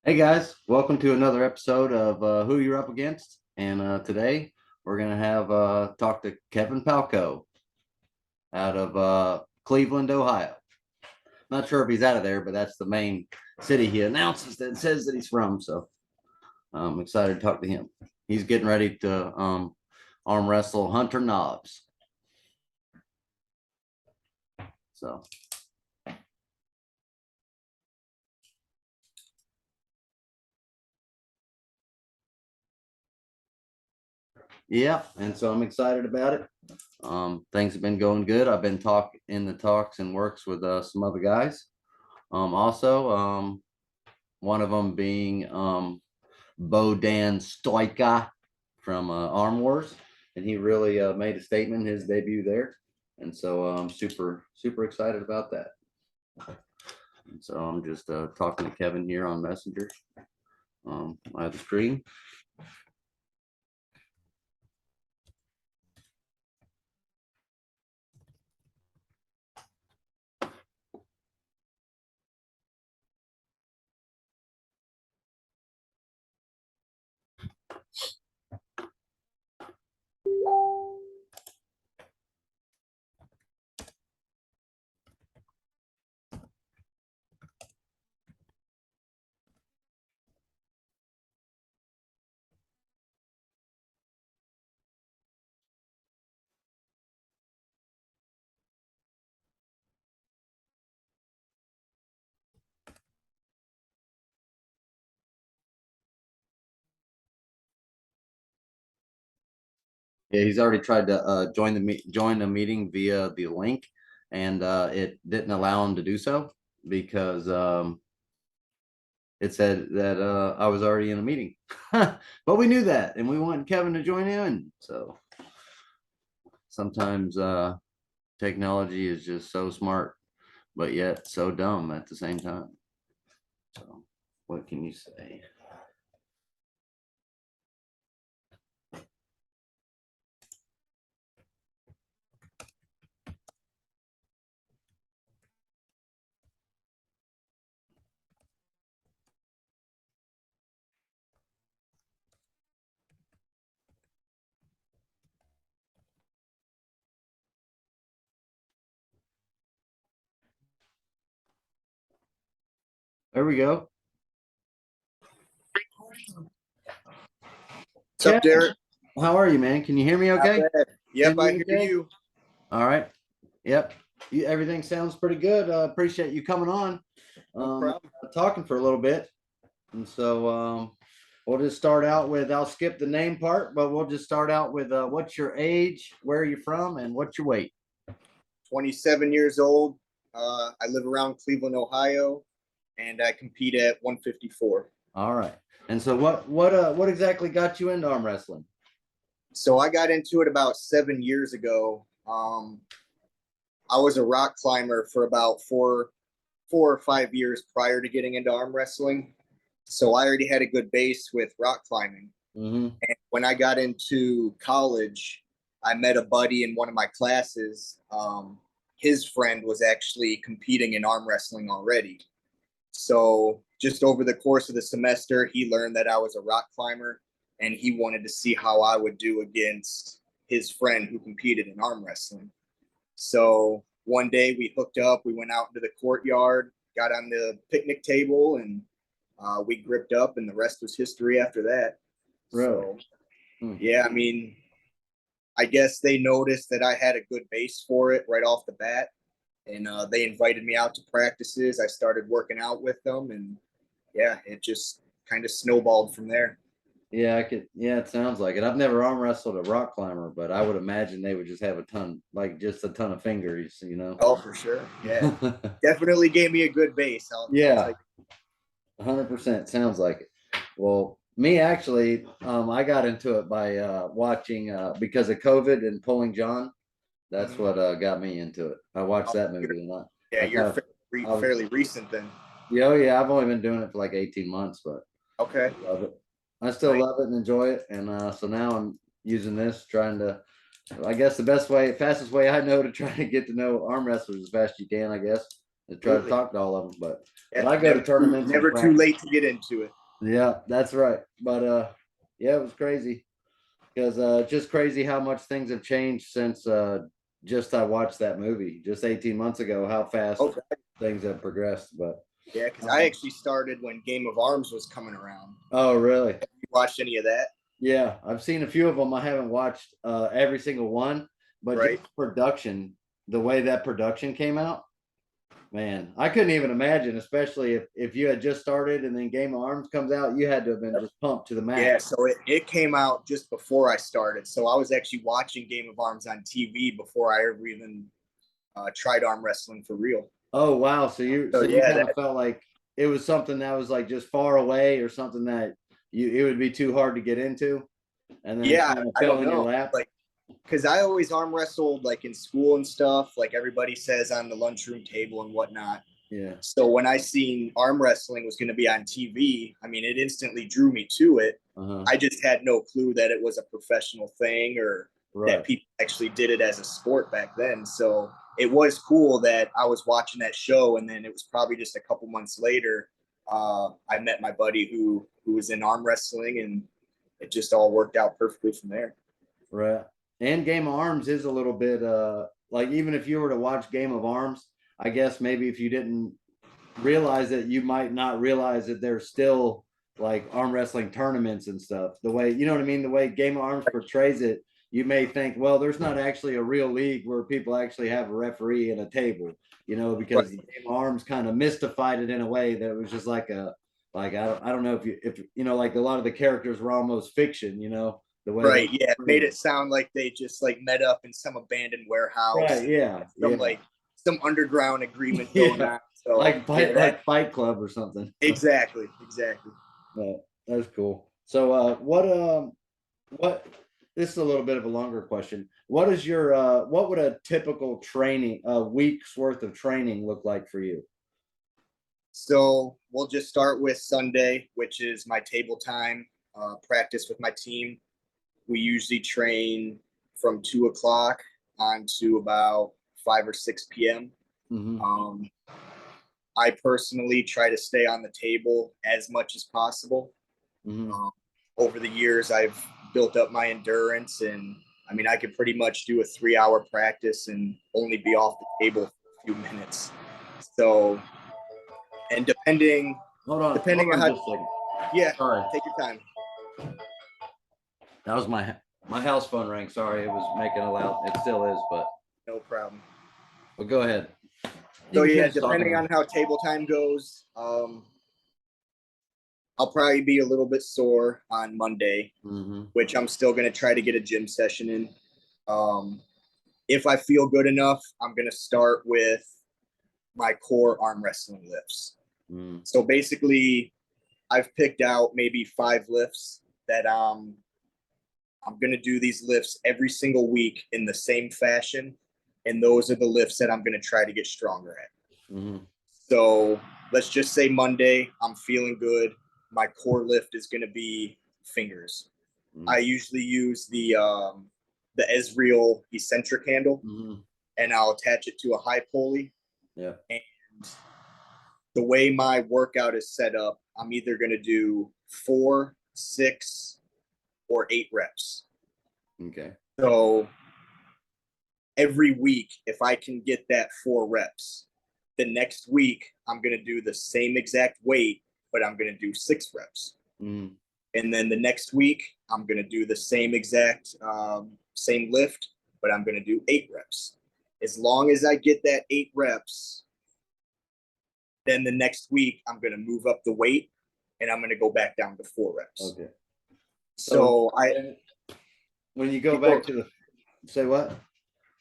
Hey guys, welcome to another episode of Who You're Up Against. And today we're going to have talk to Kevin Palko out of Cleveland, Ohio. Not sure if he's out of there, but that's the main city he announces that says that he's from. So I'm excited to talk to him. He's getting ready to arm wrestle Hunter Knobs. So. Yeah, and so I'm excited about it. Things have been going good. I've been in the talks and works with some other guys. Also, one of them being Bodan Stoika from Arm Wars, and he really made a statement in his debut there, and so I'm super excited about that. And so I'm just talking to Kevin here on Messenger. I have the screen. Yeah, he's already tried to join the meeting via the link, and it didn't allow him to do so because it said that I was already in a meeting. But we knew that, and we wanted Kevin to join in. So sometimes technology is just so smart, but yet so dumb at the same time. So what can you say? There we go. What's up, Derek? How are you, man? Can you hear me okay? Yep, I hear you. All right. Yep. Everything sounds pretty good. Appreciate you coming on. No problem. Talking for a little bit. And so we'll just start out with, I'll skip the name part, but we'll just start out with what's your age, where are you from, and what's your weight? 27 years old. I live around Cleveland, Ohio, and I compete at 154. All right. And so what exactly got you into arm wrestling? So I got into it about 7 years ago. I was a rock climber for about four or 5 years prior to getting into arm wrestling. So I already had a good base with rock climbing. Mm-hmm. And when I got into college, I met a buddy in one of my classes. His friend was actually competing in arm wrestling already. So just over the course of the semester, he learned that I was a rock climber, and he wanted to see how I would do against his friend who competed in arm wrestling. So one day we hooked up, we went out into the courtyard, got on the picnic table, and we gripped up, and the rest was history after that. Really? So, yeah, I mean, I guess they noticed that I had a good base for it right off the bat, and they invited me out to practices. I started working out with them, and yeah, it just kind of snowballed from there. Yeah, it sounds like it. I've never arm wrestled a rock climber, but I would imagine they would just have just a ton of fingers, you know? Oh, for sure. Yeah. Definitely gave me a good base. Yeah. 100% sounds like it. Well, me actually, I got into it by watching because of COVID and Pulling John. That's what got me into it. I watched that movie a lot. Yeah, you're fairly recent then. Yeah, I've only been doing it for like 18 months, but okay. I love it. I still love it and enjoy it. And so now I'm using this, trying to, I guess the fastest way I know to try to get to know arm wrestlers as fast as you can, I guess, is try to talk to all of them. But I go to tournaments. Never too late to get into it. Yeah, that's right. But yeah, it was crazy because just crazy how much things have changed since just I watched that movie just 18 months ago, how fast Okay. things have progressed. But Yeah, because I um, actually started when Game of Arms was coming around. oh, really? You watched any of that? Yeah, I've seen a few of them. I haven't watched every single one, but just Right. production, the way that production came out, man, I couldn't even imagine, especially if you had just started and then Game of Arms comes out, you had to have been just pumped to the max. Yeah, so it came out just before I started. So I was actually watching Game of Arms on TV before I ever even tried arm wrestling for real. Oh wow, so you So so you yeah, kind of that felt like it was something that was like just far away or something that you it would be too hard to get into, and then it yeah, kind of I fell don't in your know. lap. Like because I always arm wrestled like in school and stuff, like everybody says on the lunchroom table and whatnot. Yeah. So when I seen arm wrestling was going to be on TV, I mean, it instantly drew me to it. Uh-huh. I just had no clue that it was a professional thing or that Right. people actually did it as a sport back then. So it was cool that I was watching that show, and then it was probably just a couple months later, I met my buddy who was in arm wrestling, and it just all worked out perfectly from there. Right. And Game of Arms is a little bit like even if you were to watch Game of Arms, I guess maybe if you didn't realize it, you might not realize that there's still like arm wrestling tournaments and stuff. The way, you know what I mean? The way Game of Arms portrays it, you may think, well, there's not actually a real league where people actually have a referee and a table, you know, Right. because the Game of Arms kind of mystified it in a way that it was just like a like I don't know if you know like a lot of the characters were almost fiction, you know, the way they Right. Yeah. Made it sound like they just like met up in some abandoned warehouse right, and yeah, some yeah. like some underground agreement going Yeah. on. So yeah, that Like Fight Club or something. exactly, exactly. But that's cool. So what this is a little bit of a longer question. What is your what would a typical training a week's worth of training look like for you? So we'll just start with Sunday, which is my table time practice with my team. We usually train from 2 o'clock on to about 5 or 6 p.m. Mm-hmm. Um, I personally try to stay on the table as much as possible. Mm-hmm. Um, Over the years, I've built up my endurance, and I mean, I could pretty much do a 3 hour practice and only be off the table for a few minutes. So, and Hold depending on on how, just a second. yeah, Sorry. take your time. That was my house phone rang. Sorry, it was making a loud. It still is, No problem. but go ahead. You So can yeah, finish talking depending now. on how table time goes, I'll probably be a little bit sore on Monday, Mm-hmm. which I'm still gonna try to get a gym session in. Um, if I feel good enough, I'm gonna start with my core arm wrestling lifts. Mm-hmm. So basically, I've picked out maybe 5 lifts that I'm gonna do these lifts every single week in the same fashion, and those are the lifts that I'm gonna try to get stronger at. Mm-hmm. So let's just say Monday, I'm feeling good. My core lift is going to be fingers. I usually use the Ezreal eccentric handle, Mm-hmm. and I'll attach it to a high pulley. Yeah. And the way my workout is set up, I'm either going to do 4, 6, or 8 reps. Okay. So every week, if I can get that 4 reps, the next week I'm going to do the same exact weight, but I'm going to do 6 reps. Mm-hmm. And then the next week I'm going to do the same exact same lift, but I'm going to do 8 reps. As long as I get that 8 reps, then the next week I'm going to move up the weight and I'm going to go back down to 4 reps. Okay. So So when you go back to the say what?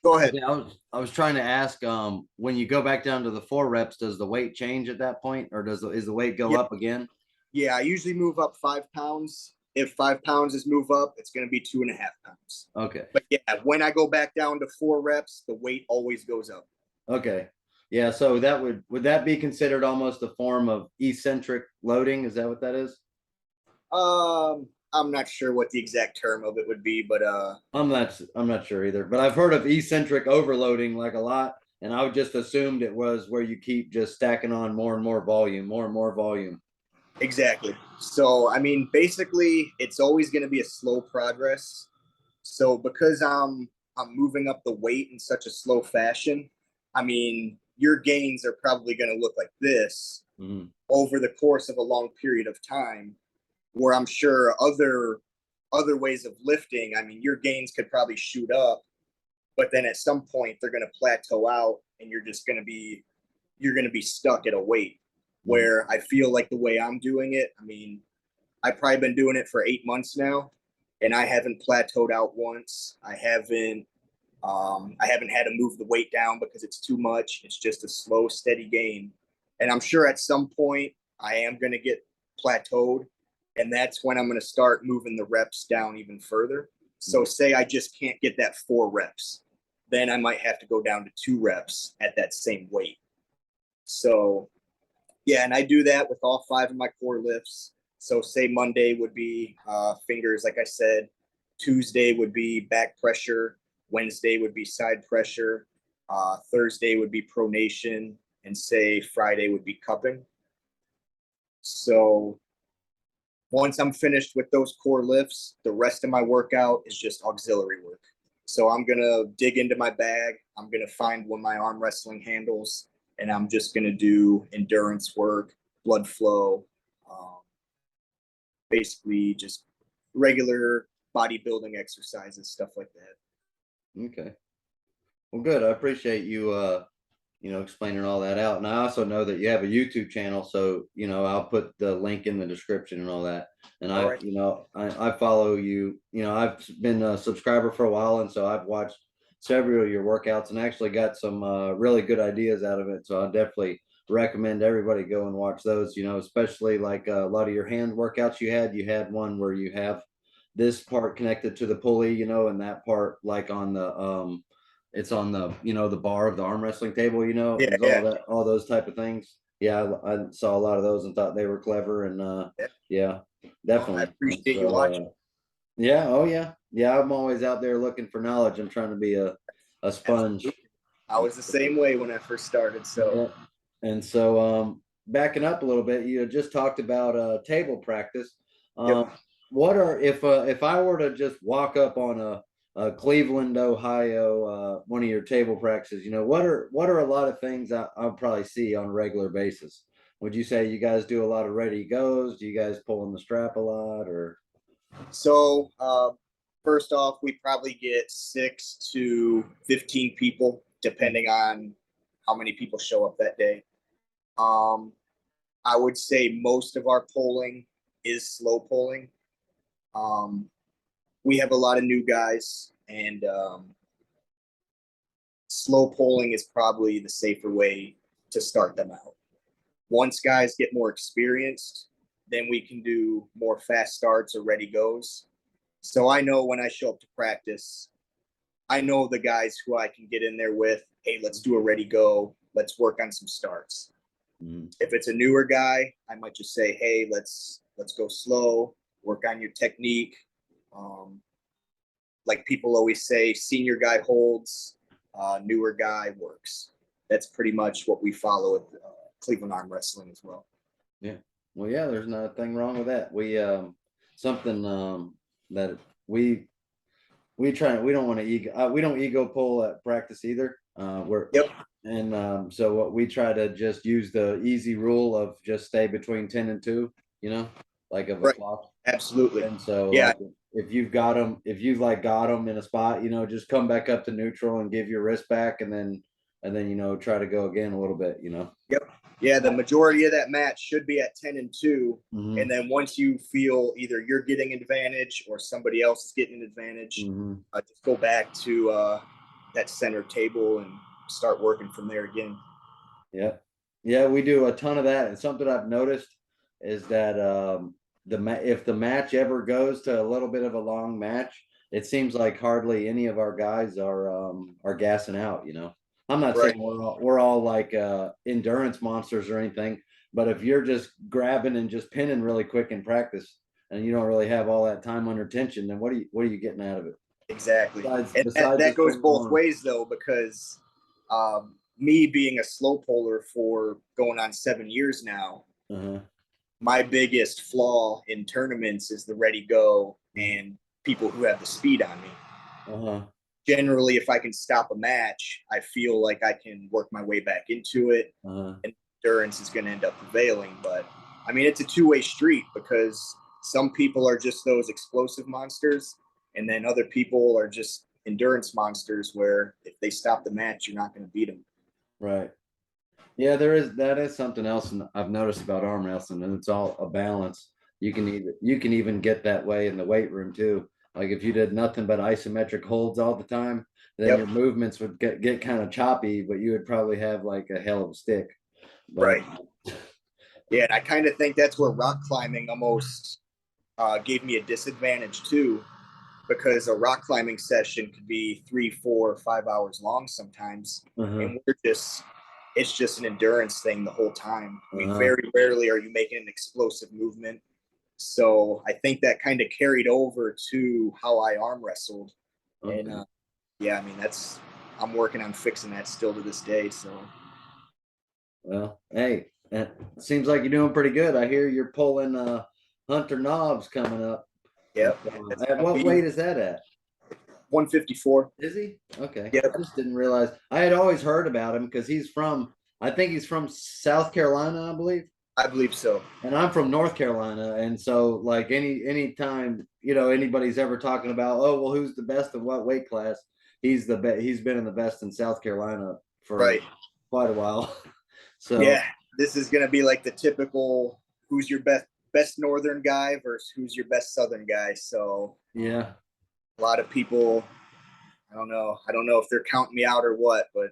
go ahead. Yeah, I was trying to ask, when you go back down to the 4 reps, does the weight change at that point, or is the weight go Yeah, up again? yeah, I usually move up 5 pounds. If 5 pounds is move up, it's going to be 2.5 pounds. Okay. But yeah, when I go back down to 4 reps, the weight always goes up. Okay. Yeah. So that would that be considered almost a form of eccentric loading? Is that what that is? I'm not sure what the exact term of it would be, but I'm not sure either, but I've heard of eccentric overloading like a lot, and I would just assumed it was where you keep just stacking on more and more volume, more and more volume. Exactly. So, I mean, basically, it's always going to be a slow progress. So, because I'm moving up the weight in such a slow fashion, I mean, your gains are probably going to look like this Mhm. over the course of a long period of time. Where I'm sure other ways of lifting, I mean, your gains could probably shoot up, but then at some point they're going to plateau out, and you're going to be stuck at a weight. Mhm. Where I feel like the way I'm doing it, I mean, I've probably been doing it for 8 months now, and I haven't plateaued out once. I haven't had to move the weight down because it's too much. It's just a slow, steady gain, and I'm sure at some point I am going to get plateaued, and that's when I'm going to start moving the reps down even further. So, Mhm. say I just can't get that 4 reps, then I might have to go down to 2 reps at that same weight. So, yeah, and I do that with all 5 of my core lifts. So say Monday would be fingers, like I said. Tuesday would be back pressure. Wednesday would be side pressure. Thursday would be pronation, and say Friday would be cupping. So once I'm finished with those core lifts, the rest of my workout is just auxiliary work. So I'm gonna dig into my bag. I'm gonna find one of my arm wrestling handles, and I'm just gonna do endurance work, blood flow, um, basically just regular bodybuilding exercises, stuff like that. Okay. Well, good. I appreciate you, explaining all that out. And I also know that you have a YouTube channel, so I'll put the link in the description and all that. And All right. I follow you. I've been a subscriber for a while, and so I've watched several of your workouts and actually got some really good ideas out of it. So I definitely recommend everybody go and watch those. Especially like a lot of your hand workouts you had. You had one where you have this part connected to the pulley, and that part like on the it's on the the bar of the arm wrestling table, Yeah, there's yeah, all those type of things. Yeah, I saw a lot of those and thought they were clever, and yeah. yeah, Well, I definitely. And appreciate you so watching. yeah, oh yeah, yeah, I'm always out there looking for knowledge. I'm trying to be a sponge. Absolutely. I was the same way when I first started. So, Yeah. And so backing up a little bit, you had just talked about table practice. yep. Um what are if I were to just walk up on a Cleveland, Ohio, one of your table practices, what are a lot of things I'll probably see on a regular basis? Would you say you guys do a lot of ready goes? Do you guys pull in the strap a lot, or So, first off, we probably get 6 to 15 people, depending on how many people show up that day. Um, I would say most of our polling is slow polling. Um, we have a lot of new guys, and slow polling is probably the safer way to start them out. Once guys get more experienced, then we can do more fast starts or ready goes. So I know when I show up to practice, I know the guys who I can get in there with. Hey, let's do a ready go. Let's work on some starts. Mhm. If it's a newer guy, I might just say, hey, let's go slow, work on your technique. Um, like people always say, senior guy holds, newer guy works. That's pretty much what we follow at Cleveland Arm Wrestling as well. Yeah. Well, yeah, there's nothing wrong with that. We something that we we don't want to we don't ego pull at practice either. We're Yep. and so what we try to just use the easy rule of just stay between 10 and 2, like of a Right. clock. Absolutely. And so Yeah. like if you've like got them in a spot, just come back up to neutral and give your wrist back, and then try to go again a little bit. Yep. Yeah. The majority of that match should be at 10 and 2. Hmm. And then once you feel either you're getting an advantage or somebody else is getting an advantage, Hmm. just go back to that center table and start working from there again. Yeah. Yeah, we do a ton of that. And something I've noticed is that if the match ever goes to a little bit of a long match, it seems like hardly any of our guys are gassing out, I'm not Right. saying we're all like endurance monsters or anything, but if you're just grabbing and just pinning really quick in practice and you don't really have all that time under tension, then what are you getting out of it? Exactly. Besides And besides that just goes pulling the both arm. ways though, because me being a slow puller for going on 7 years now, Uh-huh. my biggest flaw in tournaments is the ready go and people who have the speed on me. Uh-huh. Generally, if I can stop a match, I feel like I can work my way back into it, Uh-huh. and endurance is going to end up prevailing. But I mean, it's a two-way street because some people are just those explosive monsters, and then other people are just endurance monsters where if they stop the match, you're not going to beat them. Right. Yeah, that is something else I've noticed about arm wrestling, and it's all a balance. You can even get that way in the weight room too. Like if you did nothing but isometric holds all the time, then Yep. your movements would get kind of choppy, but you would probably have like a hell of a stick. But Right. Yeah, and I kind of think that's where rock climbing almost gave me a disadvantage too, because a rock climbing session could be 3, 4, 5 hours long sometimes, uh-huh, and it's just an endurance thing the whole time. I mean, uh-huh, very rarely are you making an explosive movement. So I think that kind of carried over to how I arm wrestled, and okay. yeah, I mean I'm working on fixing that still to this day. So Well, hey, it seems like you're doing pretty good. I hear you're pulling Hunter Knobs coming up. yeah, that's At gonna what be weight is that at? 154. Is he? Okay. Yep, I just didn't realize. I had always heard about him because I think he's from South Carolina, I believe. I believe so. And I'm from North Carolina. And so like anytime, anybody's ever talking about, oh, well, who's the best of what weight class? He's been in the best in South Carolina for Right. quite a while. So Yeah, this is gonna be like the typical who's your best northern guy versus who's your best southern guy. So yeah. a lot of people, I don't know if they're counting me out or what, but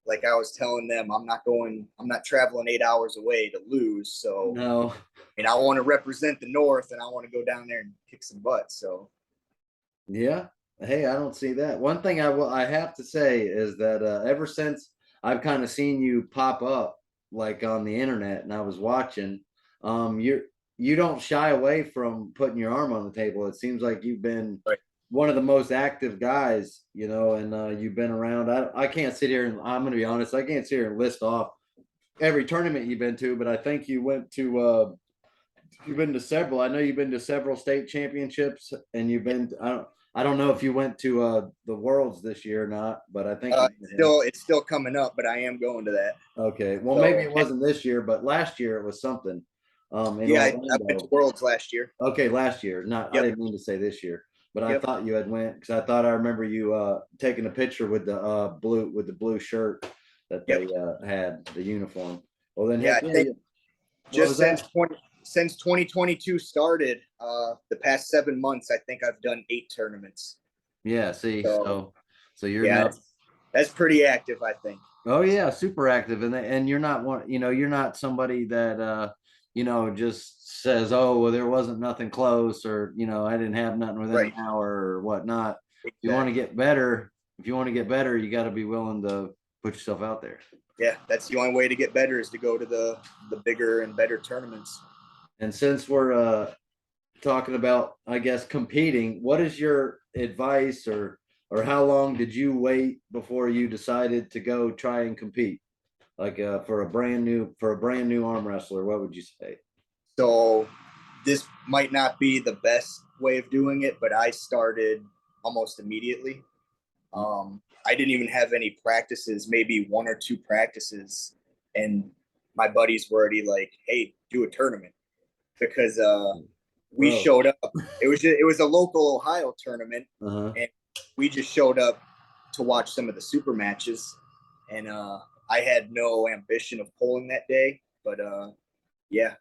like I was telling them, I'm not traveling 8 hours away to lose. So No. I mean, I want to represent the North, and I want to go down there and kick some butt. So Yeah. Hey, I don't see that. One thing I have to say is that ever since I've kind of seen you pop up like on the internet and I was watching, you don't shy away from putting your arm on the table. It seems like you've been right. one of the most active guys, and you've been around. I can't sit here and I'm gonna be honest, I can't sit here and list off every tournament you've been to, but I think you've been to several. I know you've been to several state championships, and I don't know if you went to the Worlds this year or not, but I think you have. It's still coming up, but I am going to that. Okay, well maybe So it wasn't this year, but last year it was something. In yeah, I went to Orlando. Worlds last year. Okay, last year. Not I Yep. didn't mean to say this year, but I Yep. thought you had went because I thought I remember you taking a picture with the blue shirt that Yep. they had the uniform. Well then, Yeah, heck I yeah. think What just was that? since 2022 started, the past 7 months, I think I've done 8 tournaments. Yeah. See, So so you're yeah, not. that's pretty active, I think. Oh yeah, super active, and you're not one. You're not somebody that just says, "Oh, well, there wasn't nothing close," or I didn't have nothing within an Right. hour or whatnot. Exactly. If you want to get better, you got to be willing to put yourself out there. Yeah, that's the only way to get better is to go to the bigger and better tournaments. And since we're talking about, I guess, competing, what is your advice, or how long did you wait before you decided to go try and compete? Like for a brand new arm wrestler, what would you say? So this might not be the best way of doing it, but I started almost immediately. I didn't even have any practices, maybe 1 or 2 practices, and my buddies were already like, "Hey, do a tournament," because we Whoa. showed up. It was a local Ohio tournament, Uh-huh. and we just showed up to watch some of the super matches, and I had no ambition of pulling that day, but yeah,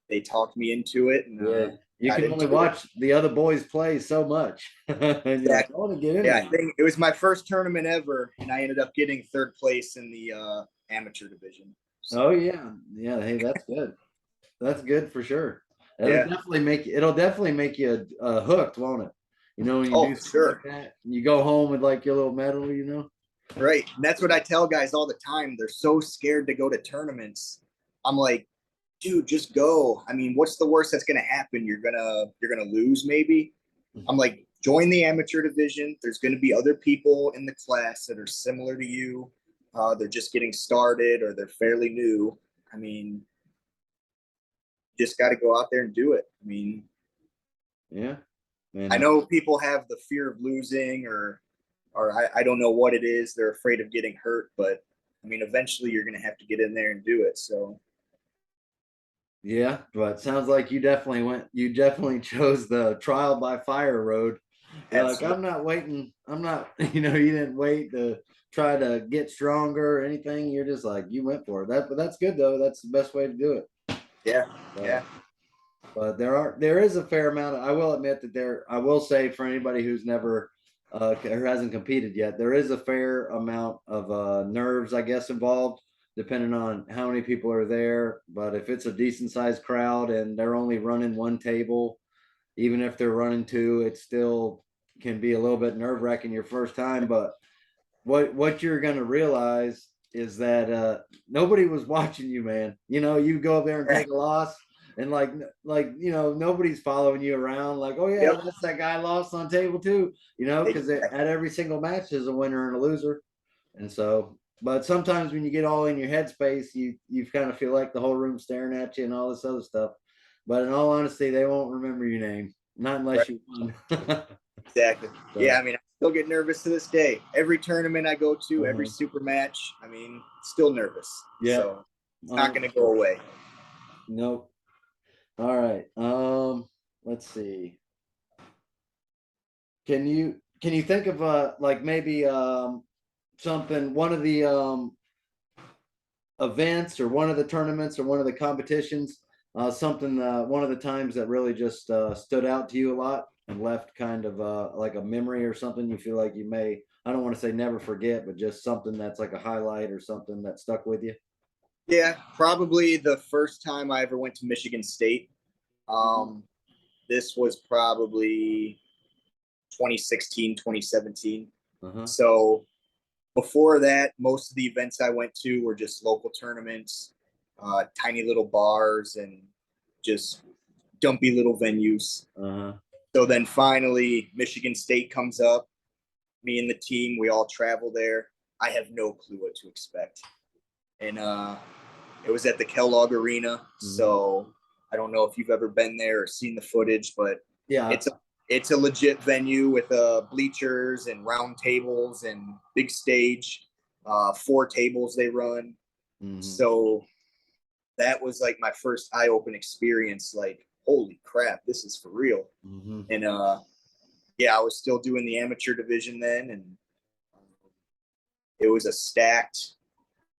they talked me into it and Yeah. You got can only into it. watch the other boys play so much. And you're like, I Exactly. want to get in Yeah, I there. think it was my first tournament ever, and I ended up getting third place in the amateur division. Oh So yeah. Yeah. Hey, that's good. That's good for sure. yeah. It'll definitely make you hooked, won't it? When you Oh, do for something like sure. that, and you go home with like your little medal. Right. And that's what I tell guys all the time. They're so scared to go to tournaments. I'm like, dude, just go. I mean, what's the worst that's gonna happen? You're gonna lose maybe. I'm like, join the amateur division. There's gonna be other people in the class that are similar to you. They're just getting started or they're fairly new. I mean, just got to go out there and do it. I mean, Yeah. I know people have the fear of losing, or I don't know what it is. They're afraid of getting hurt, but I mean, eventually you're going to have to get in there and do it. So Yeah, but sounds like you definitely chose the trial by fire road. You're like, absolutely. I'm not waiting. I'm not, you didn't wait to try to get stronger or anything. You're just like, you went for it. But that's good though. That's the best way to do it. Yeah. But, Yeah. but there is a fair amount. I will admit that I will say for anybody who's never, or hasn't competed yet, there is a fair amount of, nerves, I guess, involved depending on how many people are there. But if it's a decent sized crowd and they're only running one table, even if they're running two, it still can be a little bit nerve wracking your first time. But what you're gonna realize is that nobody was watching you, man. You go up there and take a loss, and nobody's following you around. Like, oh yeah, Yep. that's that guy lost on table two. Because at every single match there's a winner and a loser, and so. But sometimes when you get all in your headspace, you kind of feel like the whole room's staring at you and all this other stuff. But in all honesty, they won't remember your name, not unless Right. you won. Exactly. So, Yeah. I mean, I still get nervous to this day. Every tournament I go to, every uh, super match, I mean, still nervous. yeah, So it's not going to go away. nope. All right. Let's see. Can you think of like maybe something, one of the events or one of the tournaments or one of the competitions, something one of the times that really just stood out to you a lot and left kind of like a memory or something you feel like you may, I don't want to say never forget, but just something that's like a highlight or something that stuck with you? Yeah. Probably the first time I ever went to Michigan State. This was probably 2016, 2017. Uh-huh. So before that, most of the events I went to were just local tournaments, tiny little bars, and just dumpy little venues. Uh-huh. So then finally, Michigan State comes up. Me and the team, we all travel there. I have no clue what to expect. And it was at the Kellogg Arena. So I don't know if you've ever been there or seen the footage, but Yeah. it's a legit venue with bleachers and round tables and big stage. 4 tables they run. So that was like my first eye-open experience. Like, holy crap, this is for real. And yeah, I was still doing the amateur division then, and it was a stacked.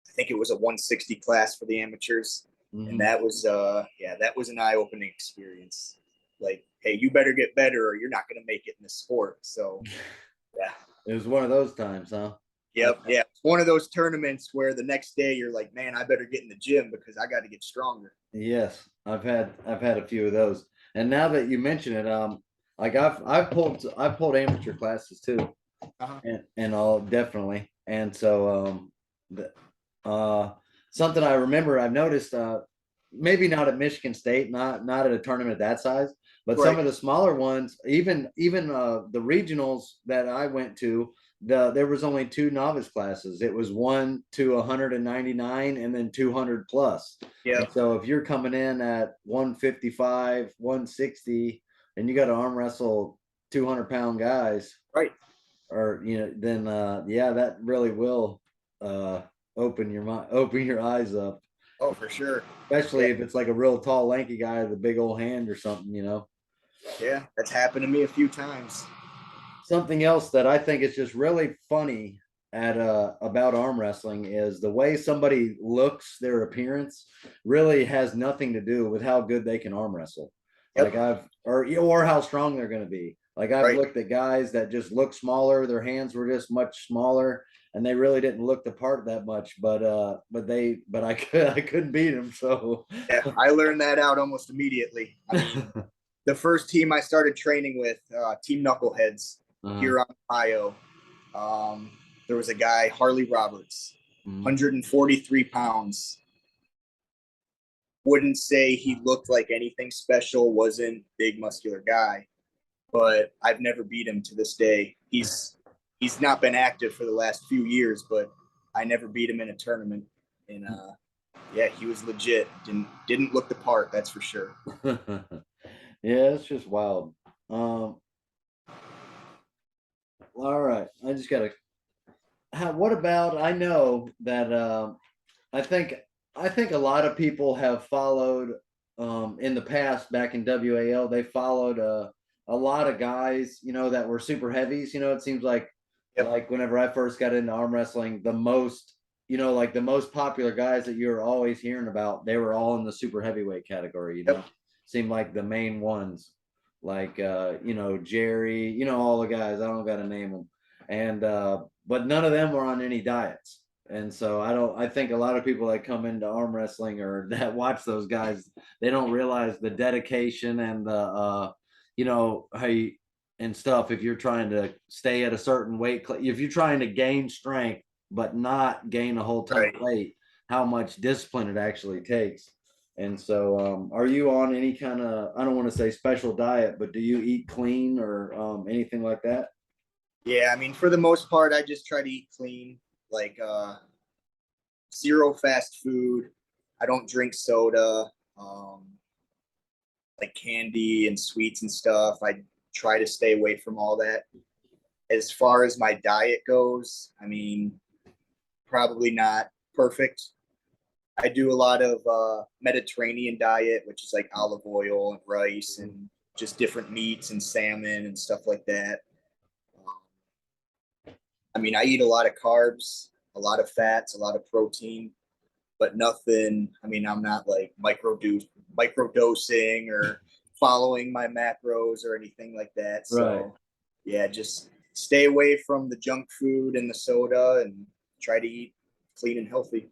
I think it was a 160 class for the amateurs, and that was yeah, that was an eye-opening experience. Like, hey, you better get better, or you're not going to make it in this sport. So, yeah, It was one of those times, huh? yep, yeah. It's one of those tournaments where the next day you're like, man, I better get in the gym because I got to get stronger. Yes, I've had a few of those. And now that you mention it, like I've pulled amateur classes too, and all definitely. And so the, something I remember I've noticed, maybe not at Michigan State, not at a tournament that size, but some of the smaller ones, even the regionals that I went to, there was only 2 novice classes. It was 1 to 199 and then 200 plus. Yeah. And so if you're coming in at 155, 160, and you got to arm wrestle 200-pound guys, Right. or then yeah, that really will open your eyes up. Oh, for sure. Especially if it's like a real tall, lanky guy with a big old hand or something. Yeah, that's happened to me a few times. Something else that I think is just really funny at about arm wrestling is the way somebody looks, their appearance really has nothing to do with how good they can arm wrestle. Yep. Like or how strong they're going to be. Like I've looked at guys that just look smaller, their hands were just much smaller, and they really didn't look the part that much. But I couldn't beat them. So yeah, I learned that out almost immediately. I mean, the first team I started training with, Team Knuckleheads, here on Ohio. There was a guy, Harley Roberts, 143 pounds. Wouldn't say he looked like anything special, wasn't big muscular guy, but I've never beat him to this day. He's not been active for the last few years, but I never beat him in a tournament. And Yeah, he was legit. Didn't look the part, that's for sure. Yeah, it's just wild. Um, all right. I just gotta what about I know that I think I think a lot of people have followed in the past back in WAL, they followed a lot of guys, that were super heavies. It seems Yep. like whenever I first got into arm wrestling, the most, like the most popular guys that you're always hearing about, they were all in the super heavyweight category. Yep. Seemed like the main ones, like Jerry, all the guys, I don't gotta name them. And but none of them were on any diets. And so I think a lot of people that come into arm wrestling or that watch those guys, they don't realize the dedication and the how you and stuff. If you're trying to stay at a certain weight, if you're trying to gain strength but not gain a whole ton Right. of weight, how much discipline it actually takes. And so are you on any kind of, I don't want to say special diet, but do you eat clean or anything like that? Yeah, I mean, for the most part, I just try to eat clean, like zero fast food. I don't drink soda, um, like candy and sweets and stuff. I try to stay away from all that. As far as my diet goes, I mean, probably not perfect. I do a lot of Mediterranean diet, which is like olive oil and rice and just different meats and salmon and stuff like that. I mean, I eat a lot of carbs, a lot of fats, a lot of protein, but nothing. I mean, I'm not like micro dosing or following my macros or anything like that. Right. So, yeah, just stay away from the junk food and the soda and try to eat clean and healthy.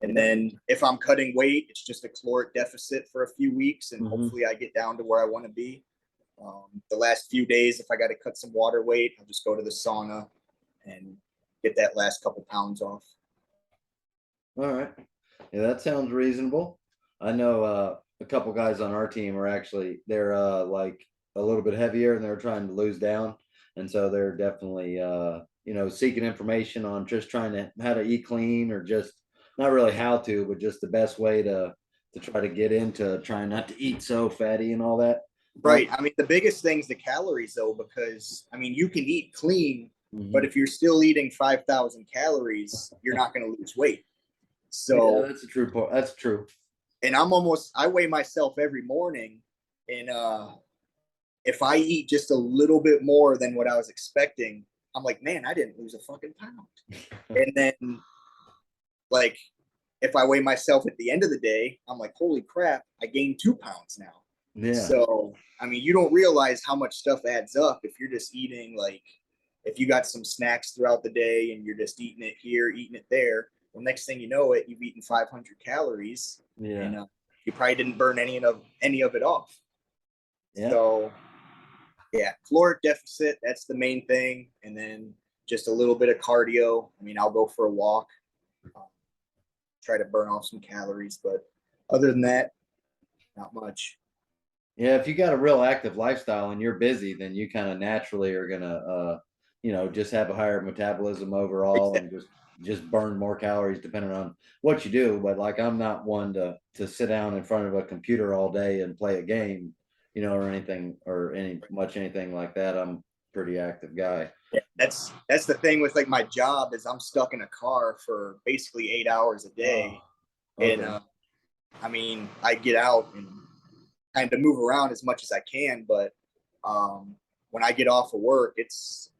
And Yeah. then if I'm cutting weight, it's just a caloric deficit for a few weeks, and Hmm. hopefully I get down to where I want to be. The last few days, if I got to cut some water weight, I'll just go to the sauna and get that last couple pounds off. All right. Yeah, that sounds reasonable. I know a couple guys on our team are actually they're like a little bit heavier and they're trying to lose down. And so they're definitely seeking information on just trying to how to eat clean or just not really how to, but just the best way to try to get into trying not to eat so fatty and all that. Um, Right. I mean, the biggest thing is the calories, though, because I mean, you can eat clean, but mhm. if you're still eating 5,000 calories, you're not going to lose weight. Yeah, So, that's a true point. That's true. and I weigh myself every morning, and if I eat just a little bit more than what I was expecting, I'm like, man, I didn't lose a fucking pound. And then, like, if I weigh myself at the end of the day, I'm like, holy crap, I gained 2 pounds now. Yeah. So, I mean, you don't realize how much stuff adds up if you're just eating, like, if you got some snacks throughout the day and you're just eating it here, eating it there. Well, next thing you know it, you've eaten 500 calories, Yeah. and you probably didn't burn any of it off. Yeah. So, yeah, caloric deficit, that's the main thing. And then just a little bit of cardio. I mean, I'll go for a walk, uh, try to burn off some calories, but other than that, not much. Yeah, if you got a real active lifestyle and you're busy, then you kind of naturally are gonna, just have a higher metabolism overall and just burn more calories depending on what you do. But like, I'm not one to sit down in front of a computer all day and play a game, or anything or anything like that. I'm a pretty active guy. Yeah, that's the thing with like my job is I'm stuck in a car for basically 8 hours a day, Oh, and okay. I mean I get out and kind of move around as much as I can, but when I get off of work, it's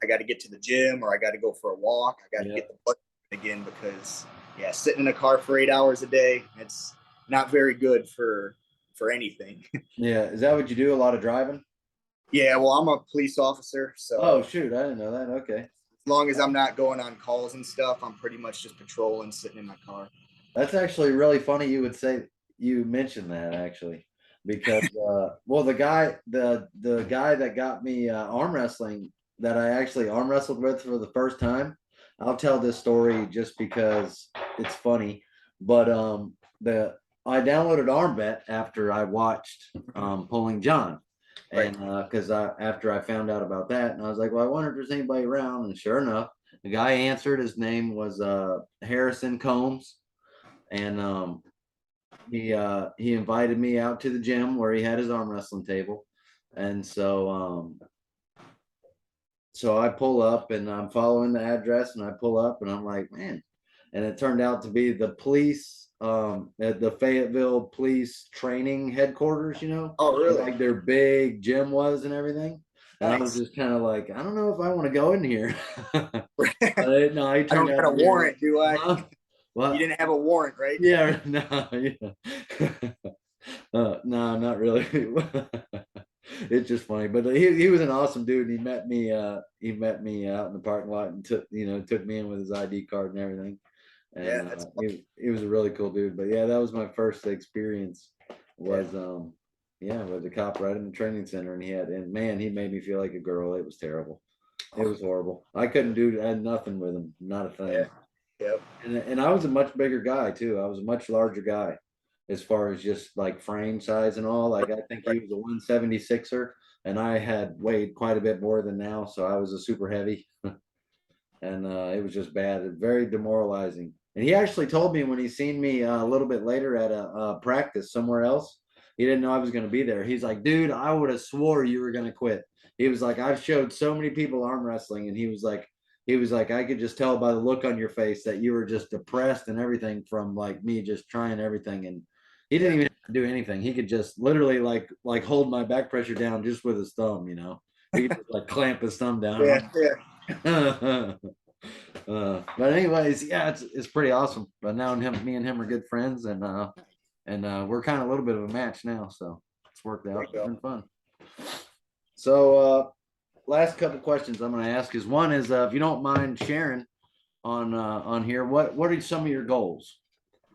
I got to get to the gym or I got to go for a walk. I got to Yeah. get the blood again because yeah, sitting in a car for 8 hours a day, it's not very good for anything. Yeah. Is that what you do? A lot of driving? Yeah, well, I'm a police officer, Oh, so shoot. I didn't know that. Okay. as long as I'm not going on calls and stuff, I'm pretty much just patrolling, sitting in my car. That's actually really funny you would say you mentioned that actually because well the guy that got me arm wrestling that I actually arm wrestled with for the first time. I'll tell this story just because it's funny, but the I downloaded arm bet after I watched Pulling John, Right. and because after I found out about that, and I was like, well, I wonder if there's anybody around, and sure enough, the guy answered. His name was Harrison Combs, and he invited me out to the gym where he had his arm wrestling table. And so I pull up and I'm following the address, and I pull up and I'm like, man. And it turned out to be the police, at the Fayetteville police training headquarters, Oh, really? like their big gym was and everything. And I was Nice. just kind of like, I don't know if I want to go in here. No, he I turned don't out got to a be warrant, do I? huh? You What? didn't have a warrant, right? Yeah, no, yeah. No, not really. It's just funny, but he was an awesome dude. He met me out in the parking lot and took me in with his ID card and everything. Yeah, And that's he was a really cool dude. But yeah, that was my first experience. yeah. Was with the cop right in the training center, and man, he made me feel like a girl. It was terrible. It was horrible. I couldn't do I had nothing with him, not a Yeah. thing. Yep. And I was a much bigger guy too. I was a much larger guy as far as just like frame size and all. Like I think Right. he was a 176er, and I had weighed quite a bit more than now, so I was a super heavy. And it was just bad, very demoralizing. And he actually told me when he seen me a little bit later at a practice somewhere else, he didn't know I was going to be there. He's like, dude, I would have swore you were going to quit. He was like, I've showed so many people arm wrestling, and he was like, I could just tell by the look on your face that you were just depressed and everything from like me just trying everything. And he didn't Yeah. even have to do anything. He could just literally like hold my back pressure down just with his thumb. He could just like clamp his thumb down. Yeah. Yeah. But anyways, yeah, it's pretty awesome. But now me and him are good friends, and we're kind of a little bit of a match now, so it's worked There out. you It's go. been fun. So last couple questions I'm going to ask is one is if you don't mind sharing on here, what are some of your goals?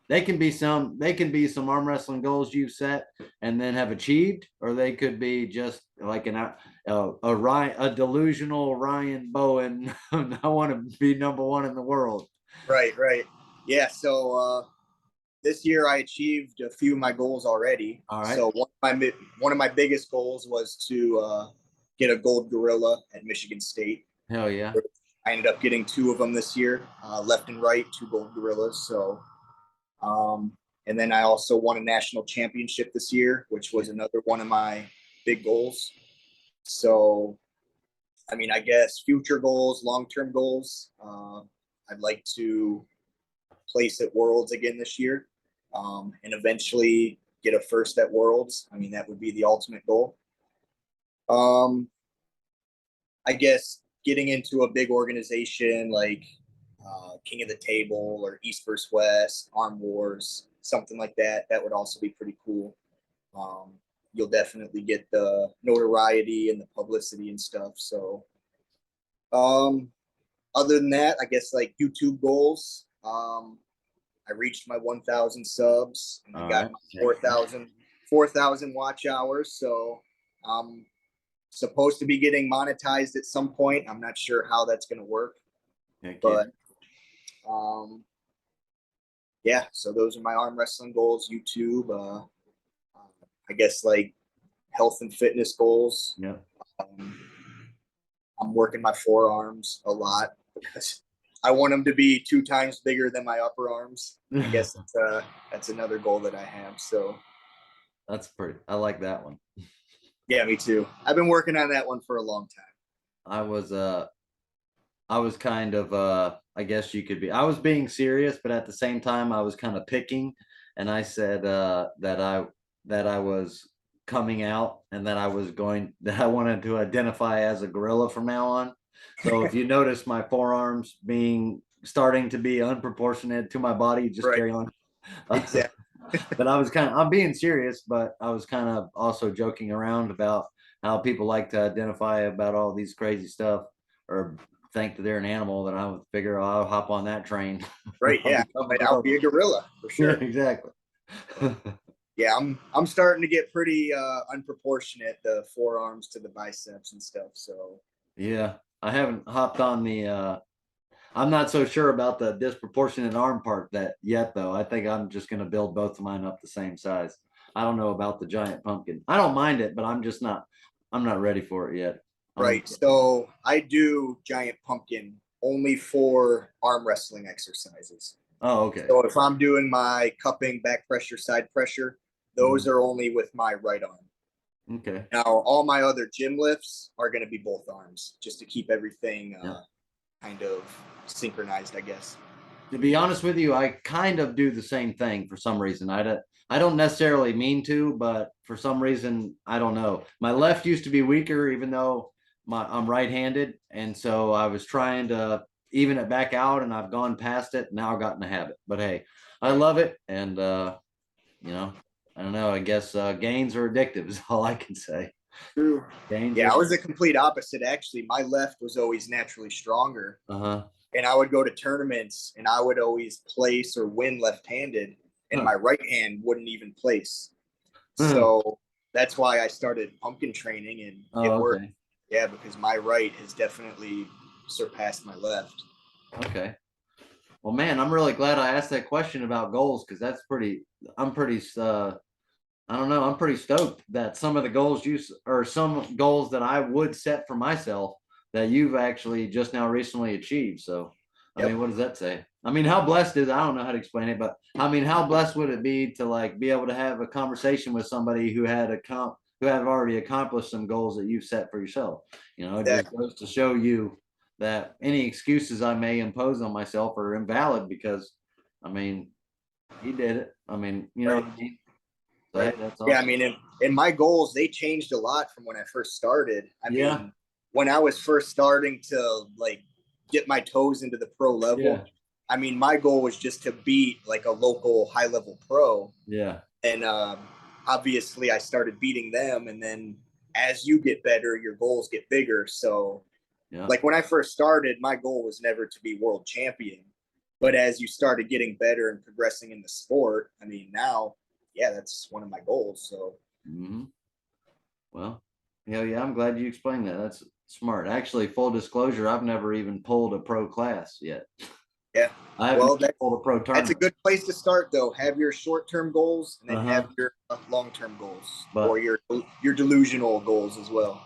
They can be some arm wrestling goals you've set and then have achieved, or they could be just like a delusional Ryan Bowen. I want to be number one in the world. Right. Right. Yeah. So this year I achieved a few of my goals already. All right. So one of my biggest goals was to get a gold gorilla at Michigan State. Hell yeah. I ended up getting two of them this year, left and right, two gold gorillas. So, and then I also won a national championship this year, which was another one of my big goals. So, I mean, I guess future goals, long-term goals. I'd like to place at Worlds again this year, and eventually get a first at Worlds. I mean, that would be the ultimate goal. Um, I guess getting into a big organization like King of the Table or East vs. West, Arm Wars, something like that, that would also be pretty cool. Um, you'll definitely get the notoriety and the publicity and stuff. So, um, other than that, I guess like YouTube goals. I reached my 1,000 subs and I All got right. my 4,000 watch hours. So I'm supposed to be getting monetized at some point. I'm not sure how that's going to work, Heck yeah. but yeah. So those are my arm wrestling goals. YouTube. I guess like health and fitness goals. Yeah. Um, I'm working my forearms a lot because I want them to be 2 times bigger than my upper arms. I guess that's another goal that I have. So That's pretty. I like that one. yeah, me too. I've been working on that one for a long time. I was kind of I guess you could be. I was being serious, but at the same time I was kind of picking, and I said that I was coming out and that I wanted to identify as a gorilla from now on. So if you notice my forearms starting to be unproportionate to my body, just Right. carry on. Exactly. But I'm being serious, but I was kind of also joking around about how people like to identify about all these crazy stuff or think that they're an animal. That I would figure I'll hop on that train. Right. I'll Yeah. become a I'll be a gorilla for Yeah, sure. exactly. Yeah, I'm starting to get pretty unproportionate, the forearms to the biceps and stuff. So Yeah, I haven't hopped on I'm not so sure about the disproportionate arm part that yet, though. I think I'm just going to build both of mine up the same size. I don't know about the giant pumpkin. I don't mind it, but I'm not ready for it yet. right. So I do giant pumpkin only for arm wrestling exercises. Oh, okay. So if I'm doing my cupping, back pressure, side pressure, those are only with my right arm. Okay. Now, all my other gym lifts are going to be both arms, just to keep everything Yeah. kind of synchronized, I guess. To be honest with you, I kind of do the same thing for some reason. I don't necessarily mean to, but for some reason, I don't know. My left used to be weaker, even though I'm right-handed, and so I was trying to even it back out, and I've gone past it. Now I've gotten a habit. But hey, I love it, and you know, I don't know. I guess gains are addictive is all I can say. True. Gains Yeah, are. I was the complete opposite, actually. My left was always naturally stronger. Uh-huh. And I would go to tournaments and I would always place or win left-handed, and Huh. my right hand wouldn't even place. Huh. So that's why I started pumpkin training, and Oh, it worked. okay. Yeah, because my right has definitely surpassed my left. Okay. Well, man, I'm really glad I asked that question about goals because I'm pretty, I don't know, I'm pretty stoked that some of the goals or some goals that I would set for myself that you've actually just now recently achieved. So, I Yep. mean, what does that say? I mean, how blessed I don't know how to explain it, but I mean, how blessed would it be to like be able to have a conversation with somebody who who have already accomplished some goals that you've set for yourself? You know, it just Exactly. goes to show you that any excuses I may impose on myself are invalid because, I mean, he did it. I mean, you know Right. what I mean? So, hey, Right. that's Yeah, I awesome. mean, and my goals, they changed a lot from when I first started. I Yeah. mean, when I was first starting to like get my toes into the pro Yeah. level, I mean, my goal was just to beat like a local high level pro. Yeah. And obviously I started beating them. And then as you get better, your goals get bigger. So Yeah. like when I first started, my goal was never to be world champion. But as you started getting better and progressing in the sport, I mean, now, yeah, that's one of my goals. So, Hmm. Well, hell yeah, I'm glad you explained that. That's smart. Actually, full disclosure, I've never even pulled a pro class yet. yeah. I haven't Well, even pulled a pro that's a tournament. good place to start, though. Have your short-term goals, and then have Uh-huh. your long-term goals, or But your delusional goals as well.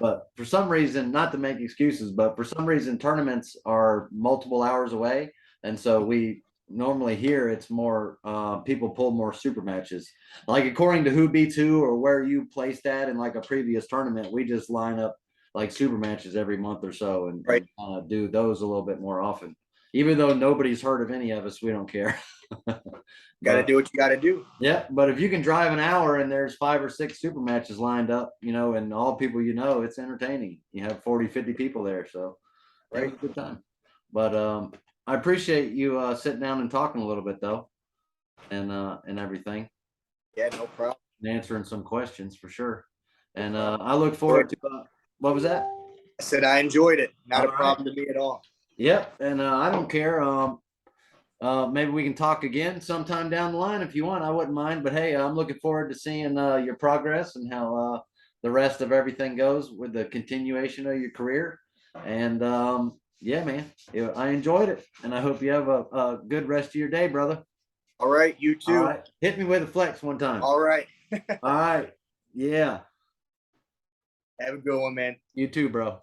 for some reason, not to make excuses, but for some reason tournaments are multiple hours away. And so we normally here it's more people pull more super matches. Like according to who beats who or where you placed at in like a previous tournament, we just line up like super matches every month or so Right. and do those a little bit more often. Even though nobody's heard of any of us, we don't care. Got to But do what you got to do. yeah, but if you can drive an hour and there's 5 or 6 super matches lined up, you know, and all people you know, it's entertaining. You have 40, 50 people there. So it was Right. a good time. But I appreciate you sitting down and talking a little bit though, and everything, Yeah, no problem. and answering some questions for sure. No And problem. I look forward to what was that? I said I enjoyed it. Not All a right. problem to me at all. Yep. And I don't care. Maybe we can talk again sometime down the line if you want. I wouldn't mind. But hey, I'm looking forward to seeing your progress and how the rest of everything goes with the continuation of your career. And yeah, man, yeah, I enjoyed it, and I hope you have a good rest of your day, brother. All right, you All too. right, hit me with a flex one time. All right. All right, yeah, Have a good one, man. you too, bro.